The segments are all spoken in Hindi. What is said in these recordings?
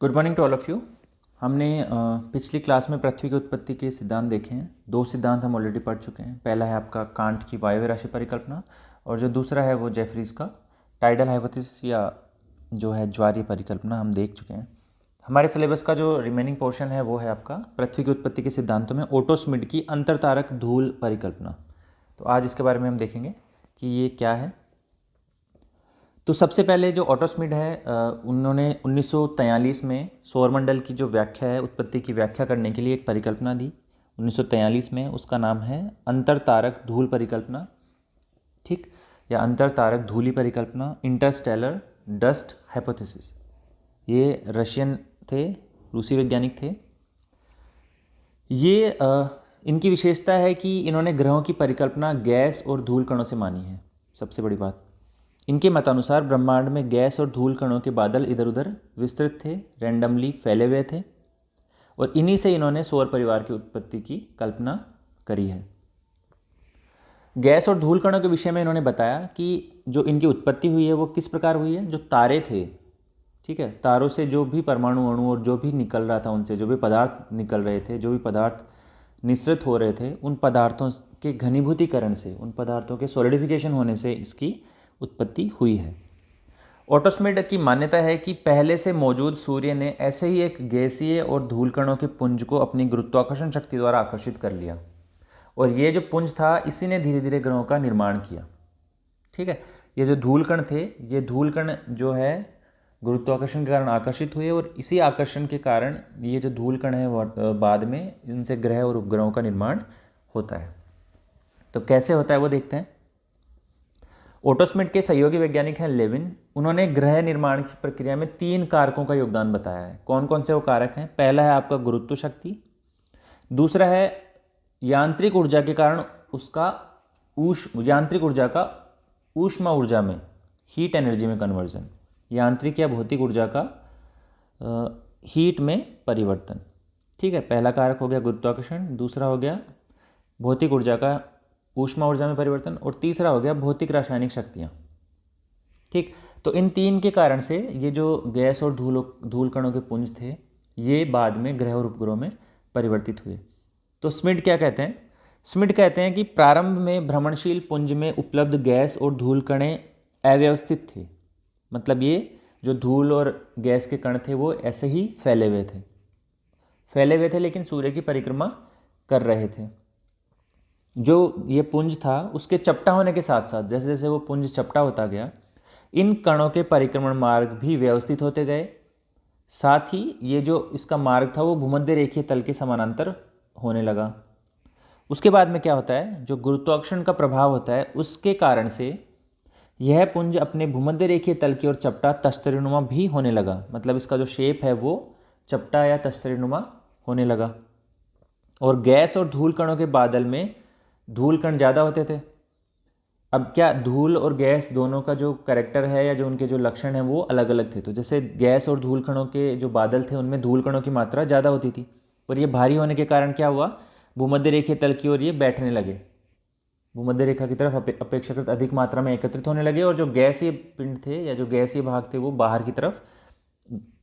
Good morning to all of you. हमने पिछली क्लास में पृथ्वी की उत्पत्ति के सिद्धांत देखे हैं। दो सिद्धांत हम ऑलरेडी पढ़ चुके हैं। पहला है आपका कांट की वायव्य राशि परिकल्पना और जो दूसरा है वो जेफरीज का टाइडल हाइपोथेसिस या जो है ज्वारीय परिकल्पना हम देख चुके हैं। हमारे सिलेबस का जो रिमेनिंग पोर्शन है वो है आपका पृथ्वी की उत्पत्ति के सिद्धांतों में ओटो श्मिड की अंतरतारक धूल परिकल्पना। तो आज इसके बारे में हम देखेंगे कि ये क्या है। तो सबसे पहले जो ओटो श्मिड है उन्होंने 1943 में सौरमंडल की जो व्याख्या है, उत्पत्ति की व्याख्या करने के लिए एक परिकल्पना दी 1943 में। उसका नाम है अंतरतारक धूल परिकल्पना, ठीक, या अंतरतारक धूली परिकल्पना, इंटरस्टेलर डस्ट हाइपोथेसिस। ये रशियन थे, रूसी वैज्ञानिक थे। ये इनकी विशेषता है कि इन्होंने ग्रहों की परिकल्पना गैस और धूल कणों से मानी है। सबसे बड़ी बात, इनके मतानुसार ब्रह्मांड में गैस और धूल कणों के बादल इधर उधर विस्तृत थे, रैंडमली फैले हुए थे, और इन्हीं से इन्होंने सौर परिवार की उत्पत्ति की कल्पना करी है। गैस और धूल कणों के विषय में इन्होंने बताया कि जो इनकी उत्पत्ति हुई है वो किस प्रकार हुई है। जो तारे थे, ठीक है, तारों से जो भी परमाणु अणु और जो भी निकल रहा था, उनसे जो भी पदार्थ निकल रहे थे, जो भी पदार्थ निःसृत हो रहे थे, उन पदार्थों के घनीभूतीकरण से, उन पदार्थों के सॉलिडिफिकेशन होने से इसकी उत्पत्ति हुई है। ओटो श्मिड की मान्यता है कि पहले से मौजूद सूर्य ने ऐसे ही एक गैसीय और धूल कणों के पुंज को अपनी गुरुत्वाकर्षण शक्ति द्वारा आकर्षित कर लिया, और ये जो पुंज था इसी ने धीरे धीरे ग्रहों का निर्माण किया। ठीक है, ये जो धूल कण थे, ये धूल कण जो है गुरुत्वाकर्षण के कारण आकर्षित हुए, और इसी आकर्षण के कारण ये जो धूल कण है बाद में इनसे ग्रह और उपग्रहों का निर्माण होता है। तो कैसे होता है वो देखते हैं। ओटो श्मिड के सहयोगी वैज्ञानिक हैं लेविन। उन्होंने ग्रह निर्माण की प्रक्रिया में 3 कारकों का योगदान बताया है। कौन कौन से वो कारक हैं? पहला है आपका गुरुत्व शक्ति, दूसरा है यांत्रिक ऊर्जा के कारण उसका यांत्रिक ऊर्जा का ऊष्मा ऊर्जा में, हीट एनर्जी में कन्वर्जन, यांत्रिक या भौतिक ऊर्जा का हीट में परिवर्तन। ठीक है, पहला कारक हो गया गुरुत्वाकर्षण, दूसरा हो गया भौतिक ऊर्जा का ऊष्मा ऊर्जा में परिवर्तन, और तीसरा हो गया भौतिक रासायनिक शक्तियाँ। ठीक, तो इन 3 के कारण से ये जो गैस और धूल कणों के पुंज थे ये बाद में ग्रह और उपग्रहों में परिवर्तित हुए। तो श्मिड क्या कहते हैं? श्मिड कहते हैं कि प्रारंभ में भ्रमणशील पुंज में उपलब्ध गैस और धूल कणें अव्यवस्थित थे। मतलब ये जो धूल और गैस के कण थे वो ऐसे ही फैले हुए थे लेकिन सूर्य की परिक्रमा कर रहे थे। जो ये पुंज था उसके चपटा होने के साथ साथ जैसे जैसे वो पुंज चपटा होता गया, इन कणों के परिक्रमण मार्ग भी व्यवस्थित होते गए। साथ ही ये जो इसका मार्ग था वो भूमध्य रेखीय तल के समानांतर होने लगा। उसके बाद में क्या होता है, जो गुरुत्वाकर्षण का प्रभाव होता है उसके कारण से यह पुंज अपने भूमध्य रेखीय तल की ओर चपटा तस्तरीनुमा भी होने लगा। मतलब इसका जो शेप है वो चपटा या तस्तरीनुमा होने लगा। और गैस और धूल कणों के बादल में धूल कण ज़्यादा होते थे। अब क्या, धूल और गैस दोनों का जो कैरेक्टर है या जो उनके जो लक्षण हैं वो अलग अलग थे। तो जैसे गैस और धूल कणों के जो बादल थे उनमें धूल कणों की मात्रा ज़्यादा होती थी, और ये भारी होने के कारण क्या हुआ, भूमध्य रेखीय तल की ओर ये बैठने लगे, भूमध्य रेखा की तरफ अपेक्षाकृत अधिक मात्रा में एकत्रित होने लगे, और जो गैसीय पिंड थे या जो गैसीय भाग थे वो बाहर की तरफ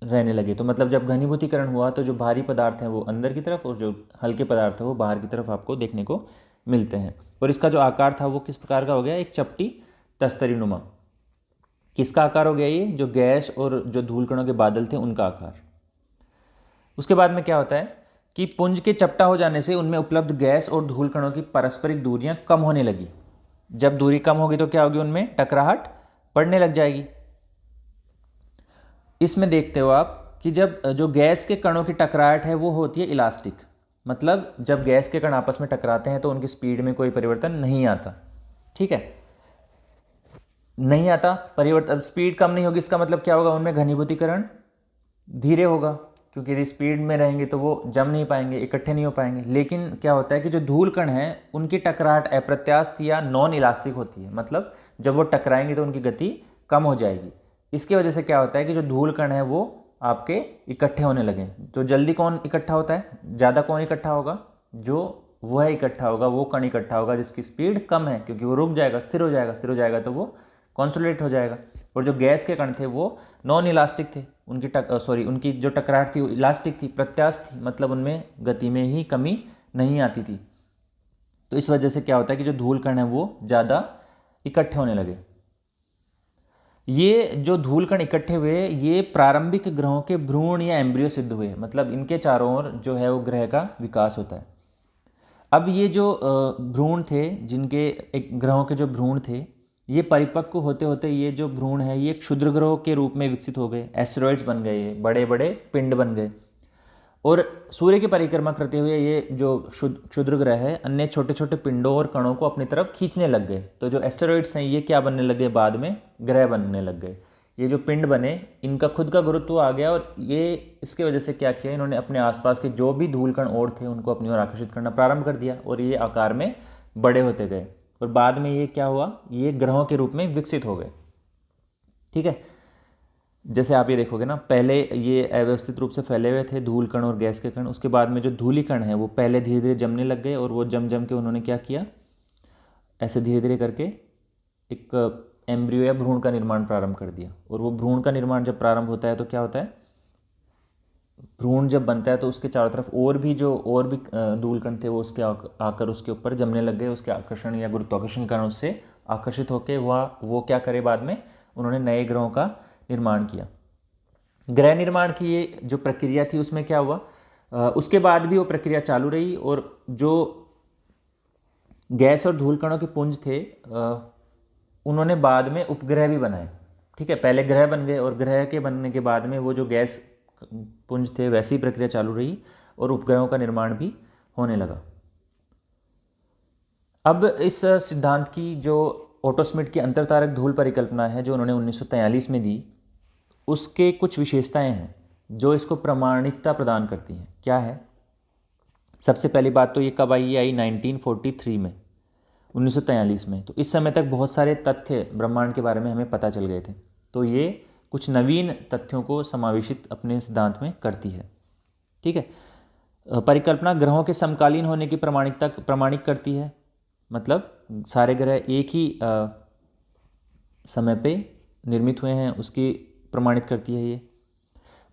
रहने लगे। तो मतलब जब घनीभूतीकरण हुआ तो जो भारी पदार्थ हैं वो अंदर की तरफ और जो हल्के पदार्थ हैं वो बाहर की तरफ आपको देखने को मिलते हैं। और इसका जो आकार था वो किस प्रकार का हो गया, एक चपटी तस्तरीनुमा। किसका आकार हो गया ये, जो गैस और जो धूल कणों के बादल थे उनका आकार। उसके बाद में क्या होता है कि पुंज के चपटा हो जाने से उनमें उपलब्ध गैस और धूल कणों की पारस्परिक दूरियां कम होने लगी। जब दूरी कम होगी तो क्या होगी, उनमें टकराहट पड़ने लग जाएगी। इसमें देखते हो आप कि जब जो गैस के कणों की टकराहट है वो होती है इलास्टिक। मतलब जब गैस के कण आपस में टकराते हैं तो उनकी स्पीड में कोई परिवर्तन नहीं आता। ठीक है, नहीं आता परिवर्तन, स्पीड कम नहीं होगी, इसका मतलब क्या होगा, उनमें घनीभूतीकरण धीरे होगा, क्योंकि यदि स्पीड में रहेंगे तो वो जम नहीं पाएंगे, इकट्ठे नहीं हो पाएंगे। लेकिन क्या होता है कि जो धूल कण हैं उनकी टकराहट अप्रत्यास्थ या नॉन इलास्टिक होती है। मतलब जब वो टकराएंगे तो उनकी गति कम हो जाएगी। इसकी वजह से क्या होता है कि जो धूल कण है वो आपके इकट्ठे होने लगे। तो जल्दी कौन इकट्ठा होता है, ज़्यादा कौन इकट्ठा होगा, जो वह इकट्ठा होगा, वो कण इकट्ठा होगा जिसकी स्पीड कम है, क्योंकि वो रुक जाएगा, स्थिर हो जाएगा तो वो कॉन्सोलिडेट हो जाएगा। और जो गैस के कण थे वो नॉन इलास्टिक थे, उनकी जो टकराहट थी वो इलास्टिक थी, प्रत्यास्थ थी, मतलब उनमें गति में ही कमी नहीं आती थी। तो इस वजह से क्या होता है कि जो धूल कण है वो ज़्यादा इकट्ठे होने लगे। ये जो धूल कण इकट्ठे हुए ये प्रारंभिक ग्रहों के भ्रूण या एम्ब्रियो सिद्ध हुए, मतलब इनके चारों ओर जो है वो ग्रह का विकास होता है। अब ये जो भ्रूण थे, जिनके एक ग्रहों के जो भ्रूण थे, ये परिपक्व होते होते ये जो भ्रूण है ये क्षुद्र ग्रहों के रूप में विकसित हो गए, एस्टेरॉइड्स बन गए, ये बड़े बड़े पिंड बन गए। और सूर्य की परिक्रमा करते हुए ये जो क्षुद्र ग्रह है अन्य छोटे छोटे पिंडों और कणों को अपनी तरफ खींचने लग गए। तो जो एस्टेरॉइड्स हैं ये क्या बनने लगे, बाद में ग्रह बनने लग गए। ये जो पिंड बने इनका खुद का गुरुत्व आ गया और ये इसके वजह से क्या किया, इन्होंने अपने आसपास के जो भी धूल कण और थे उनको अपनी ओर आकर्षित करना प्रारंभ कर दिया और ये आकार में बड़े होते गए और बाद में ये क्या हुआ, ये ग्रहों के रूप में विकसित हो गए। ठीक है, जैसे आप ये देखोगे ना, पहले ये अव्यवस्थित रूप से फैले हुए थे धूल कण और गैस के कण, उसके बाद में जो धूली कण है वो पहले धीरे धीरे जमने लग गए और वो जम जम के उन्होंने क्या किया, ऐसे धीरे धीरे करके एक एम्ब्रियो या भ्रूण का निर्माण प्रारंभ कर दिया। और वो भ्रूण का निर्माण जब प्रारंभ होता है तो क्या होता है, भ्रूण जब बनता है तो उसके चारों तरफ और भी धूल कण थे वो उसके आकर उसके ऊपर जमने लग गए, उसके आकर्षण या गुरुत्वाकर्षण के कारण उससे आकर्षित होकर वो क्या करे, बाद में उन्होंने नए ग्रहों का निर्माण किया। ग्रह निर्माण की ये जो प्रक्रिया थी उसमें क्या हुआ, उसके बाद भी वो प्रक्रिया चालू रही और जो गैस और धूल कणों के पुंज थे उन्होंने बाद में उपग्रह भी बनाए। ठीक है, पहले ग्रह बन गए और ग्रह के बनने के बाद में वो जो गैस पुंज थे वैसी ही प्रक्रिया चालू रही और उपग्रहों का निर्माण भी होने लगा। अब इस सिद्धांत की जो ओटो स्मिट की अंतरतारक धूल परिकल्पना है जो उन्होंने 1943 में दी, उसके कुछ विशेषताएं हैं जो इसको प्रामाणिकता प्रदान करती हैं। क्या है, सबसे पहली बात तो ये कब आई 1943 में, 1943 में। तो इस समय तक बहुत सारे तथ्य ब्रह्मांड के बारे में हमें पता चल गए थे, तो ये कुछ नवीन तथ्यों को समावेशित अपने सिद्धांत में करती है। ठीक है, परिकल्पना ग्रहों के समकालीन होने की प्रमाणिक करती है, मतलब सारे ग्रह एक ही समय पे निर्मित हुए हैं उसकी प्रमाणित करती है ये।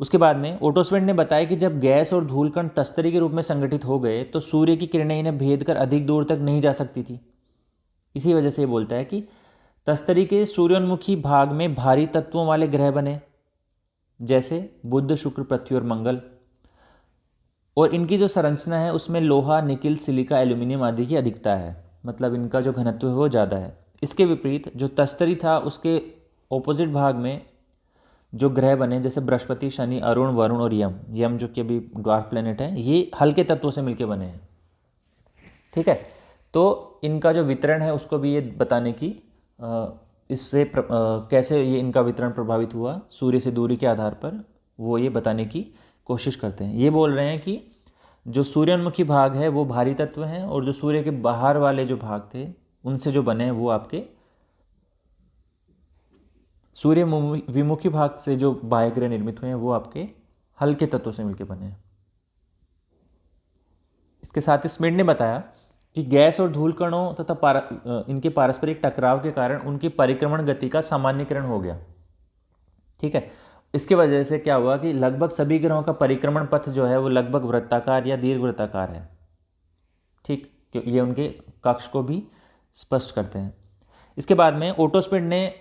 उसके बाद में ओटो स्मिट ने बताया कि जब गैस और धूल कण तस्तरी के रूप में संगठित हो गए तो सूर्य की किरणें इन्हें भेद कर अधिक दूर तक नहीं जा सकती थी। इसी वजह से ये बोलता है कि तस्तरी के सूर्योन्मुखी भाग में भारी तत्वों वाले ग्रह बने, जैसे बुध, शुक्र, पृथ्वी और मंगल, और इनकी जो संरचना है उसमें लोहा, निकिल, सिलिका, एल्यूमिनियम आदि की अधिकता है, मतलब इनका जो घनत्व है वो ज़्यादा है। इसके विपरीत जो तस्तरी था उसके ऑपोजिट भाग में जो ग्रह बने जैसे बृहस्पति, शनि, अरुण, वरुण और यम जो कि अभी ड्वार्फ प्लेनेट है, ये हल्के तत्वों से मिलकर बने हैं। ठीक है, तो इनका जो वितरण है उसको भी ये बताने की इससे कैसे ये इनका वितरण प्रभावित हुआ सूर्य से दूरी के आधार पर, वो ये बताने की कोशिश करते हैं। ये बोल रहे हैं कि जो सूर्योन्मुखी भाग है वो भारी तत्व हैं और जो सूर्य के बाहर वाले जो भाग थे उनसे जो बने हैं वो आपके सूर्य विमुखी भाग से जो बाह्य ग्रह निर्मित हुए हैं वो आपके हल्के तत्वों से मिलकर बने हैं। इसके साथ ही स्मिट ने बताया कि गैस और धूल कणों तथा इनके पारस्परिक टकराव के कारण उनकी परिक्रमण गति का सामान्यीकरण हो गया। ठीक है, इसके वजह से क्या हुआ कि लगभग सभी ग्रहों का परिक्रमण पथ जो है वो लगभग वृत्ताकार या दीर्घवृत्ताकार है। ठीक, ये उनके कक्ष को भी स्पष्ट करते हैं। इसके बाद में ओटो स्मिट ने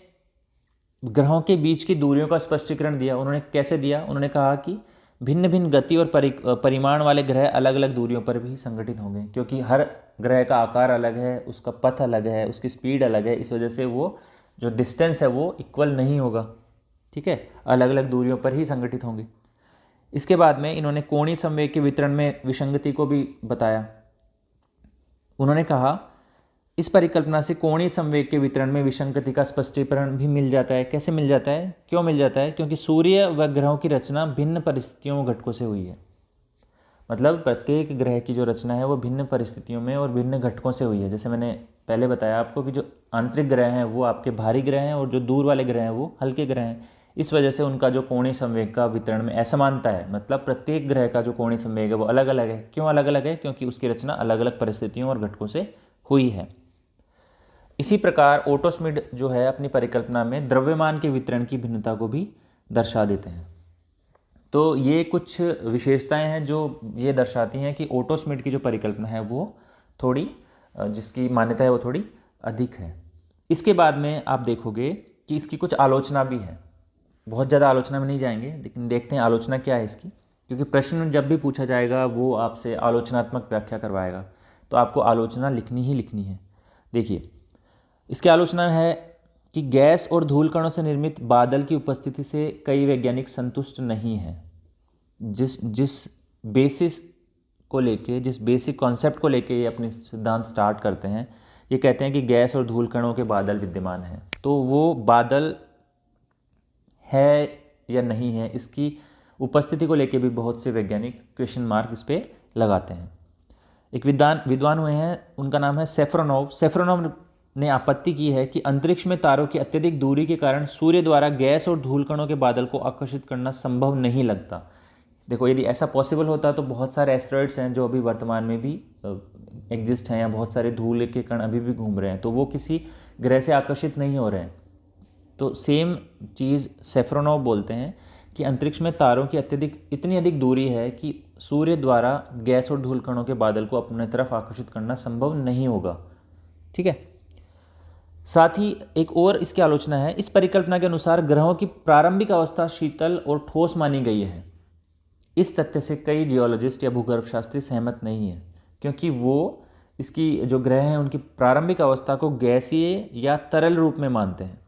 ग्रहों के बीच की दूरियों का स्पष्टीकरण दिया। उन्होंने कैसे दिया, उन्होंने कहा कि भिन्न भिन्न गति और परिमाण वाले ग्रह अलग अलग दूरियों पर भी संगठित होंगे, क्योंकि हर ग्रह का आकार अलग है, उसका पथ अलग है, उसकी स्पीड अलग है, इस वजह से वो जो डिस्टेंस है वो इक्वल नहीं होगा। ठीक है, अलग अलग दूरियों पर ही संगठित होंगे। इसके बाद में इन्होंने कोणीय संवेग के वितरण में विसंगति को भी बताया। उन्होंने कहा इस परिकल्पना से कोणीय संवेग के वितरण में विसंगति का स्पष्टीकरण भी मिल जाता है। कैसे मिल जाता है, क्यों मिल जाता है, क्योंकि सूर्य व ग्रहों की रचना भिन्न परिस्थितियों व घटकों से हुई है। मतलब प्रत्येक ग्रह की जो रचना है वो भिन्न परिस्थितियों में और भिन्न घटकों से हुई है। जैसे मैंने पहले बताया आपको कि जो आंतरिक ग्रह हैं वो आपके भारी ग्रह हैं और जो दूर वाले ग्रह हैं वो हल्के ग्रह हैं। इस वजह से उनका जो कोणीय संवेग का वितरण में असमानता है, मतलब प्रत्येक ग्रह का जो कोणीय संवेग है वो अलग अलग है। क्यों अलग अलग है, क्योंकि उसकी रचना अलग अलग परिस्थितियों और घटकों से हुई है। इसी प्रकार ओटो श्मिड जो है अपनी परिकल्पना में द्रव्यमान के वितरण की भिन्नता को भी दर्शा देते हैं। तो ये कुछ विशेषताएं हैं जो ये दर्शाती हैं कि ओटो श्मिड की जो परिकल्पना है वो थोड़ी जिसकी मान्यता है वो थोड़ी अधिक है। इसके बाद में आप देखोगे कि इसकी कुछ आलोचना भी है। बहुत ज़्यादा आलोचना में नहीं जाएंगे, लेकिन देखते हैं आलोचना क्या है इसकी, क्योंकि प्रश्न जब भी पूछा जाएगा वो आपसे आलोचनात्मक व्याख्या करवाएगा, तो आपको आलोचना लिखनी ही लिखनी है। देखिए, इसकी आलोचना है कि गैस और धूल कणों से निर्मित बादल की उपस्थिति से कई वैज्ञानिक संतुष्ट नहीं हैं। जिस बेसिस को लेके, जिस बेसिक कॉन्सेप्ट को लेके ये अपने सिद्धांत स्टार्ट करते हैं, ये कहते हैं कि गैस और धूल कणों के बादल विद्यमान हैं। तो वो बादल है या नहीं है, इसकी उपस्थिति को लेके भी बहुत से वैज्ञानिक क्वेश्चन मार्क इस पर लगाते हैं। एक विद्वान हुए हैं, उनका नाम है सेफ्रोनोव। सेफ्रोनोव ने आपत्ति की है कि अंतरिक्ष में तारों की अत्यधिक दूरी के कारण सूर्य द्वारा गैस और धूल कणों के बादल को आकर्षित करना संभव नहीं लगता। देखो, यदि ऐसा पॉसिबल होता तो बहुत सारे एस्टेरॉइड्स हैं जो अभी वर्तमान में भी एग्जिस्ट हैं, या बहुत सारे धूल के कण अभी भी घूम रहे हैं, तो वो किसी ग्रह से आकर्षित नहीं हो रहे हैं। तो सेम चीज़ सेफ्रोनोव बोलते हैं कि अंतरिक्ष में तारों की इतनी अधिक दूरी है कि सूर्य द्वारा गैस और धूल कणों के बादल को अपने तरफ आकर्षित करना संभव नहीं होगा। ठीक है। साथ ही एक और इसकी आलोचना है, इस परिकल्पना के अनुसार ग्रहों की प्रारंभिक अवस्था शीतल और ठोस मानी गई है। इस तथ्य से कई जियोलॉजिस्ट या भूगर्भ शास्त्री सहमत नहीं है, क्योंकि वो इसकी जो ग्रह हैं उनकी प्रारंभिक अवस्था को गैसीय या तरल रूप में मानते हैं।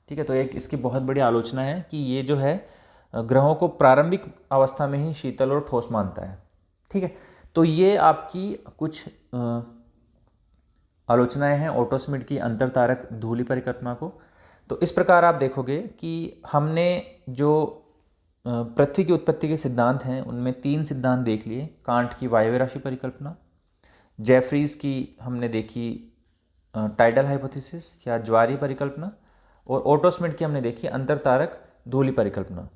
ठीक है। तो एक इसकी बहुत बड़ी आलोचना है कि ये जो है ग्रहों को प्रारंभिक अवस्था में ही शीतल और ठोस मानता है। ठीक है। तो ये आपकी कुछ आलोचनाएं हैं ओटो श्मिड की अंतरतारक धूलि परिकल्पना को। तो इस प्रकार आप देखोगे कि हमने जो पृथ्वी की उत्पत्ति के सिद्धांत हैं उनमें 3 सिद्धांत देख लिए। कांट की वायव्य राशि परिकल्पना, जेफरीज की हमने देखी टाइडल हाइपोथेसिस या ज्वारीय परिकल्पना, और ओटो श्मिड की हमने देखी अंतरतारक धूलि परिकल्पना।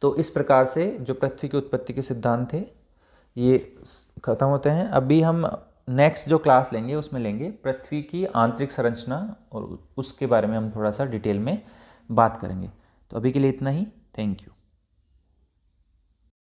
तो इस प्रकार से जो पृथ्वी की उत्पत्ति के सिद्धांत थे ये खत्म होते हैं। अभी हम नेक्स्ट जो क्लास लेंगे उसमें लेंगे पृथ्वी की आंतरिक संरचना, और उसके बारे में हम थोड़ा सा डिटेल में बात करेंगे। तो अभी के लिए इतना ही। Thank you.